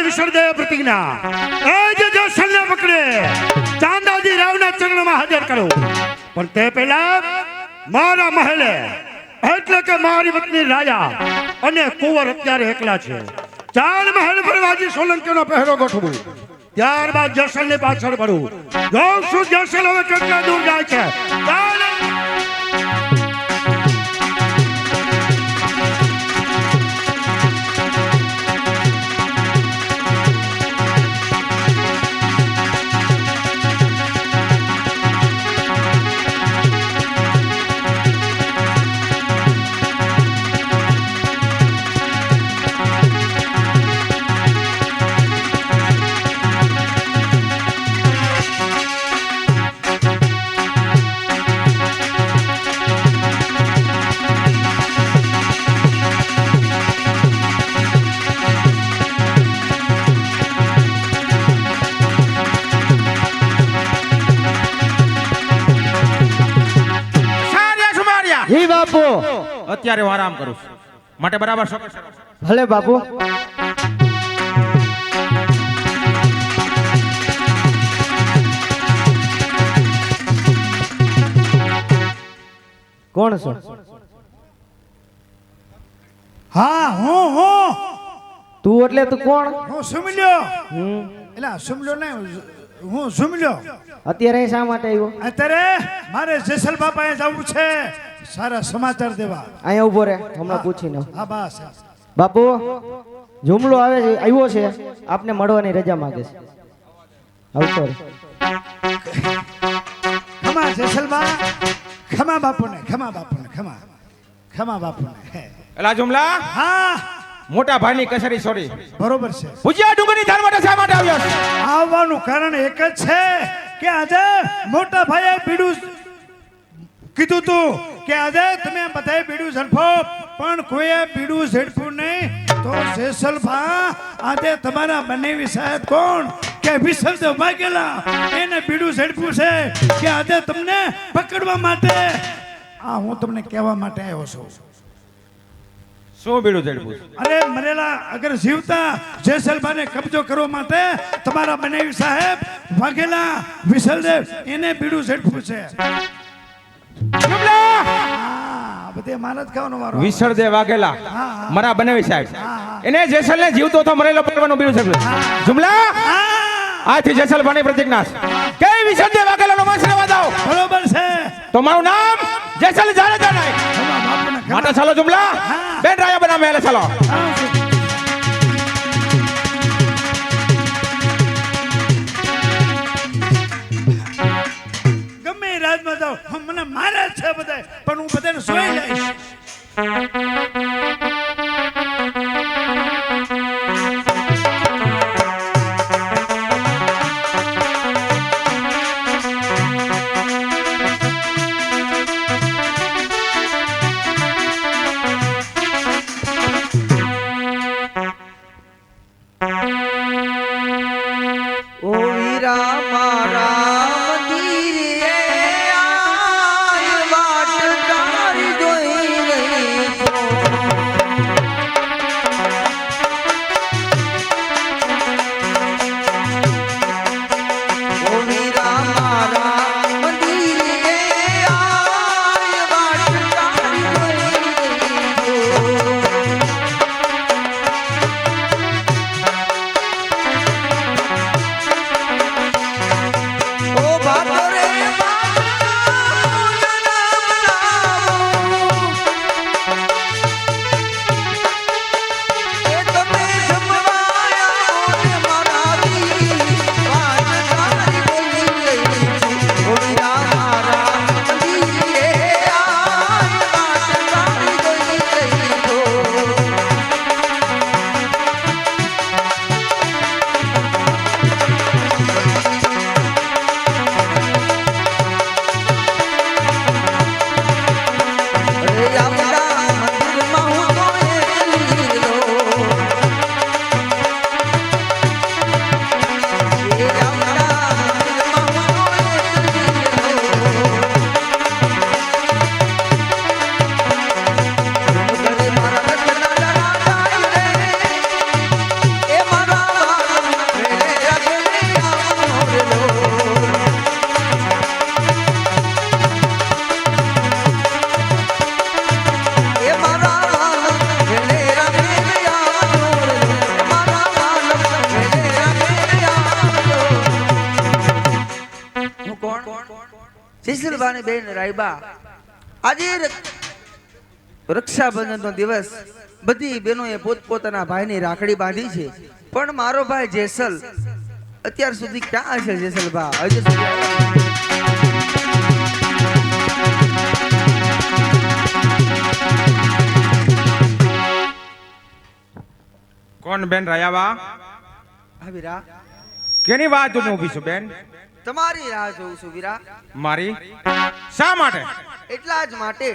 વિસર્જય પ્રતિજ્ઞા એ જે જેસલને પકડે ચાંદાજી રાવના ચરણમાં હાજર કરો, પણ તે પહેલા મારા મહેલે એટલે કે મારી પત્ની રાજા અને કુંવર અત્યારે એકલા છે. ચાર મહેલ ફરવાજી સોલંકીનો પહેરો ગોઠવું, ત્યારબાદ જેસલની પાછળ પડું. જોઉં છું જેસલ હવે કેટલા દૂર જાય છે. અત્યારે હું આરામ કરું છું, માટે બરાબર છો? ભલે બાપુ. કોણ છો? હા હું તું એટલે તું કોણ? હું સુમલ્યો. એલા સુમલ્યો ને, હું સુમલ્યો. અત્યારે અહીં શા માટે આવ્યો? અત્યારે મારે જેસલ બાપાએ જવું છે સારા સમાચાર દેવા. અહીંયા ઉભો રે, હમણાં પૂછીને. હા બસ. બાપુ જુમલો આવ્યો છે, આપને મળવાની રજા માંગે છે. આવતો રે. ખમા જેસલબા, ખમા બાપુને, ખમા બાપુને, ખમા ખમા બાપુને. એલા જુમલા, હા મોટા ભાઈની કસરી છોડી બરોબર છે. ભુજિયા ડુંગરની ધાર માટે શા માટે આવ્યો છે? આવવાનું કારણ એક જ છે કે આજે મોટા ભાઈએ બીડું કીધું તું કે આજે તમે બધાએ બીડું ઝડપો, પણ કોઈએ બીડું ઝડપ્યું નહીં. તો જેસલભા આજે તમારા બનેવી સાહેબ કોણ કે વિસર્જન વાગેલા એને બીડું ઝડપ્યું છે કે આજે તમને પકડવા માટે આ હું તમને કહેવા માટે આવ્યો છું. શું બીડું ઝડપું? અરે મરેલા અગર જીવતા જેસલભાને કબજો કરવા માટે તમારા બનેવી સાહેબ વાઘેલા વિસલદેવ એને બીડું ઝડપ્યું છે. બધે મારા જ ખાવાનો વારો. વિસર્જે વાઘેલા મારા બનાવી સાહેબ, એને જેસલને જીવતો તો મરેલો પડવાનું બીડું ઝડપ્યું. જુમલા, આથી જેસલભાની પ્રતિજ્ઞા છે કે વિસર્જે વાઘેલાનો વંશ રહેવા દો. બરોબર છે. તો મારું નામ જેસલ જાડેજા નહીં. માટે ચાલો જુમલા, બેન રાજા બના મહેલે ચાલો. ગમે રાજમાં જાઓ, મને મારે છે બધા, પણ હું બધાને સોઈ લઈશ. ઓ વીરા મારા મંદિરે આય વાટ તારી જોઈ રહી છો. ઓ વીરા મારા મંદિરે આય વાટ તારી જોઈ રહી છો. જેસલબાની બેન રાયબા આજે રક્ષાબંધનનો દિવસ બધી બહેનોએ પોતપોતાના ભાઈની રાખડી બાંધી છે, પણ મારો ભાઈ જેસલ અત્યાર સુધી ક્યાં છે? જેસલબા હજી સુધી આવ્યા નથી. કોણ બેન રાયાબા? હા વીરા, કેની વાત તું ઊભી છું બેન? તમારી રાહ જોઉં છું વીરા. મારી? શા માટે? એટલા જ માટે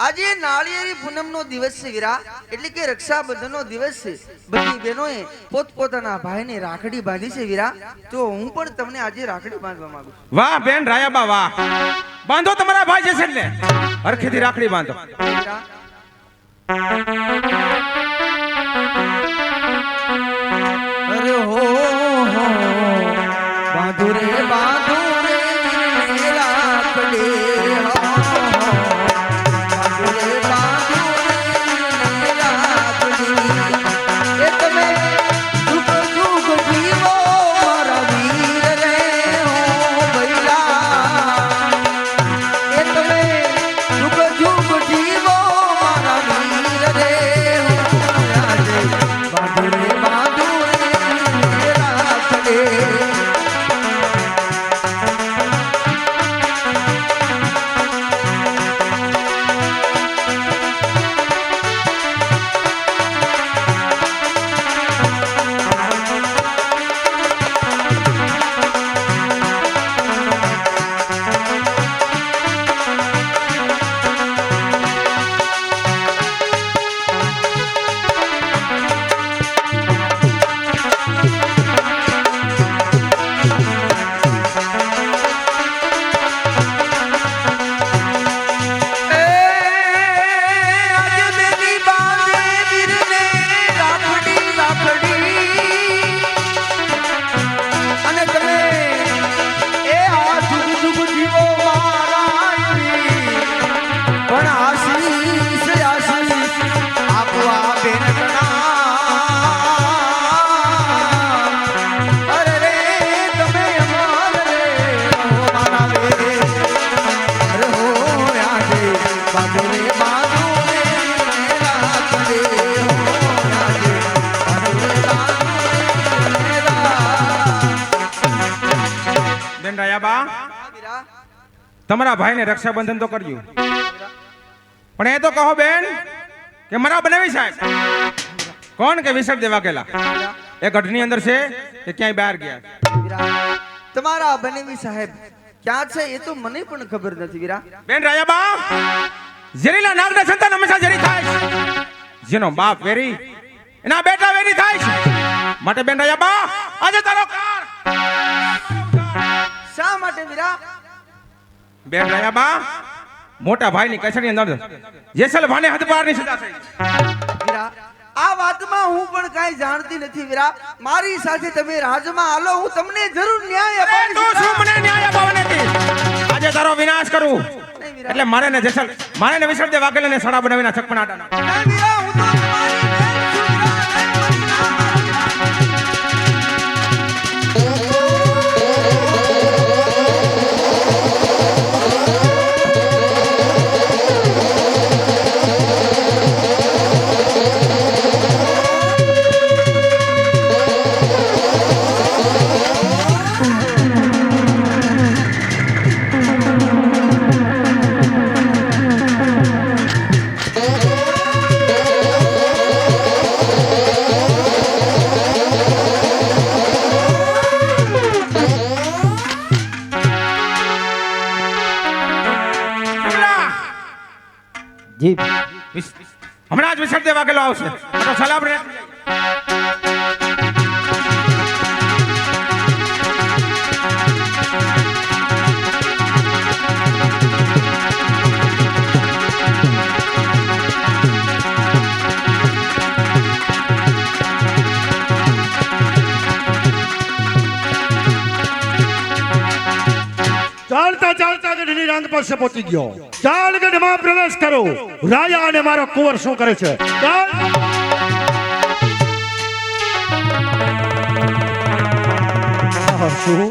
આજે નાળિયેરી પૂનમનો દિવસ છે વીરા, એટલે કે રક્ષાબંધનનો દિવસ છે. બધી બહેનોએ પોતપોતાના ભાઈને રાખડી બાંધી છે વીરા, તો હું પણ તમને આજે રાખડી બાંધવા માંગુ છું. વાહ બેન રાયાબા વાહ, બાંધો તમારા ભાઈ જેસલને, હરખેથી રાખડી બાંધો. વીરા, અરે હો બાંધુ રે વીરને રાખડી, બાંધુ રે વીરને રાખડી. એ તમે દુઃખ દુઃખ જીવો મારા વીર રે હો ભૈલા. એ તમે દુઃખ દુઃખ જીવો મારા વીર રે હો આજે. બાંધુ રે વીરને રાખડી. બેન રાયાબા, તમારા ભાઈને રક્ષાબંધન તો કર્યું, પણ એ તો કહો બેન કે મારા બનાવી સાહેબ કોણ કે વિસર્જ દેવા ગયેલા? એ ગઢની અંદર છે કે ક્યાંય બહાર ગયા? તમારા બનેવી સાહેબ ક્યાં છે એ તો મને પણ ખબર નથી વીરા. બેન રાયાબા, ઝેરીલા નાગના સંતાન હંમેશા ઝેરી થાય છે. જેનો બાપ વેરી એના બેટા વેરી થાય છે. માટે બેન રાયાબા, આજે તારો કાર. શા માટે વીરા? બેન રાયાબા, મોટા ભાઈની કચેરીની અંદર જેસલ ભાને હદપારની સજા થઈ. વીરા, આ વાતમાં હું પણ કાંઈ જાણતી નથી વીરા. મારી સાથે તમે રાજમાં હાલો, હું તમને જરૂર ન્યાય તું શું અપાવીશ. મને ન્યાય અપાવવા નથી? આજે તારો વિનાશ કરું નહીં વીરા. એટલે મારે ને જેસલ મારે ને વિસર્જ દેવા ગયેલા ને સડા બનાવીના ચકપણાટાના. નહીં વીરા, હું તો તમારી બેન છું જી હમણાં જ વિસર્જ દેવા ગયેલો આવશે તો સલામ રે. ચાલતા ચાલતા ગઢની રાંગ પાસે પહોંચી ગયો. ચાલ ગઢમાં પ્રવેશ કરો. રાજા અને મારો કુંવર શું કરે છે? ચાલ. આ શું?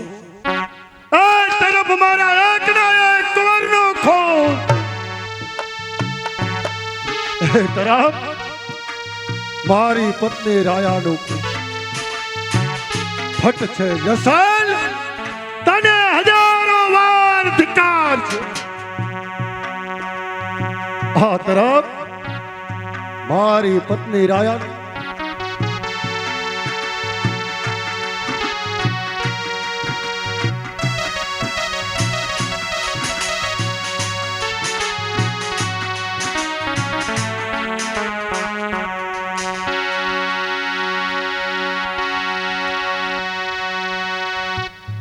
એ તરફ મારા એક ના એક એ તરફ મારી પત્ની રાયાનું ફટ છે જસલ, તને હજારો વાર ધિક્કાર છે. આ તરફ મારી પત્ની રાયા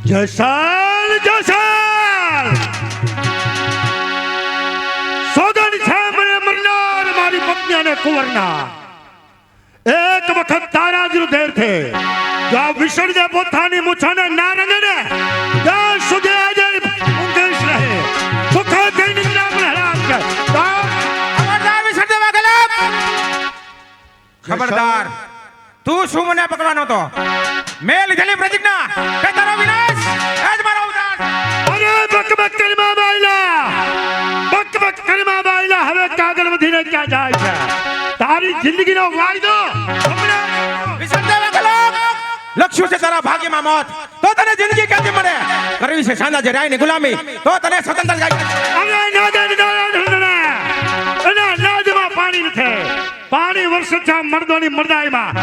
જસલ જસલ સોગન છે મને મરનાર મારી પત્ની અને કુંવરના. એક વખત તારા જ રુધિર થે જો આ વિસર્જે પોતાની મૂછાને ના રંગે ને ત્યાં સુધી આજે ઊંઘેશ રહે. સુખે થઈ નિદ્રા પણ હરામ છે. ખબરદાર વિસર્જે વાઘેલા! ખબરદાર, તું શું મને પકડવાનો હતો? મેં લીધેલી પ્રતિજ્ઞા કે તારો વિનાશ એ જ મારો ઉદ્ધાર. અરે બકબક કરીમાં બાયલા, બકબક કરીમાં બાયલા, હવે કાગળ વધીને ક્યાં જાય છે? તારી જિંદગીનો વાયદો હમણાં વિસર્જે વાઘેલા! લખ્યું છે તારા ભાગ્યમાં મોત, તો તને જિંદગી ક્યાંથી મળે? કરવી છે સાંધાજી રાયની ગુલામી, તો તને સ્વતંત્ર જાય. અરે એના નાદમાં પાણી નથી. પાણી વર્ષે છે મર્દોની મરદાઈમાં.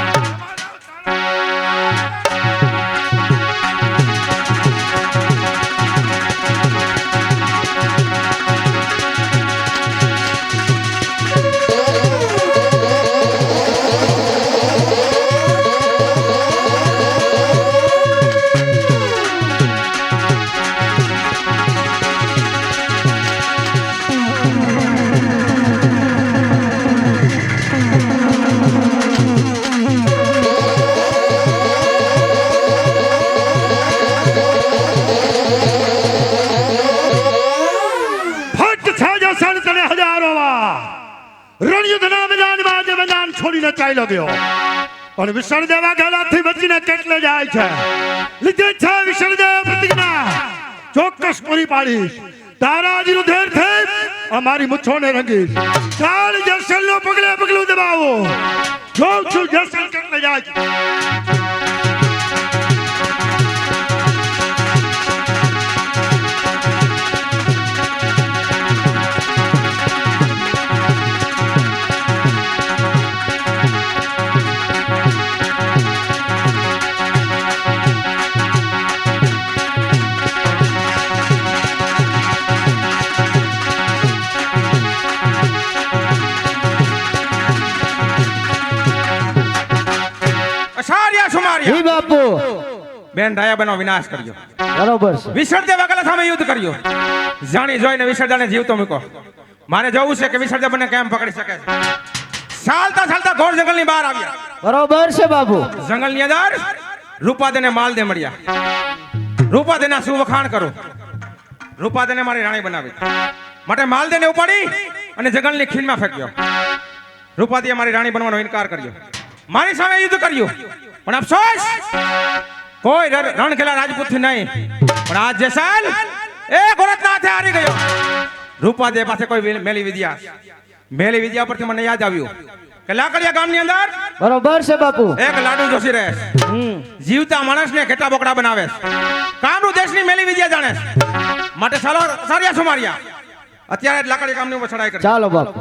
રણયુદ્ધના મેદાનમાં આજે મેદાન છોડીને ચાલ્યો ગયો, પણ વિસર્જે વાઘેલાથી બચીને કેટલે જાય છે? લીધે છે વિસર્જે પ્રતિજ્ઞા, ચોક્કસ પૂરી પાડીશ. તારા જ રુધિરથી અમારી મૂછોને રંગીશ. ચાલ જસલનો પગલે પગલું દબાવો, જોઉં છું જસલ કેટલે જાય છે. જી બાપુ. બેન રાયાબાનો વિનાશ કર્યો, બરોબર છે. વિસર્જે વાઘેલા સામે યુદ્ધ કર્યું. જાણી જોઈને વિસર્જાને જીવતો મૂકો. મારે જોવું છે કે વિસર્જે મને કેમ પકડી શકે છે. ચાલતા ચાલતા ઘોર જંગલની બહાર આવ્યા. બરોબર છે બાપુ. જંગલની અંદર રૂપાદેને માલદે મળ્યા. રૂપાદેના શું વખાણ કરું? રૂપાદેને મારી રાણી બનાવી માટે માલદેને ઉપાડી અને જંગલની ખીણમાં ફેંક્યો. રૂપાદીએ મારી રાણી બનવાનો ઇનકાર કર્યો, મારી સામે યુદ્ધ કર્યું. પણ અફસોસ, કોઈ રણખેલા રાજપૂતથી નહીં, પણ આ જસલ એક ઓરતના હાથે હારી ગયો. રૂપાદે પાસે કોઈ મેલી વિદ્યા પરથી મને યાદ આવ્યું કે લાકડિયા ગામની અંદર બરોબર છે બાપુ. એક લાડુ જોશી રહે, જીવતા માણસને કેટલા બોકડા બનાવે. કામરૂ દેશની મેલી વિદ્યા જાણે, માટે સારિયા સુમારિયા અત્યારે જ લાકડિયા ગામની ઉપર ચડાઈ કરી. ચાલો બાપુ.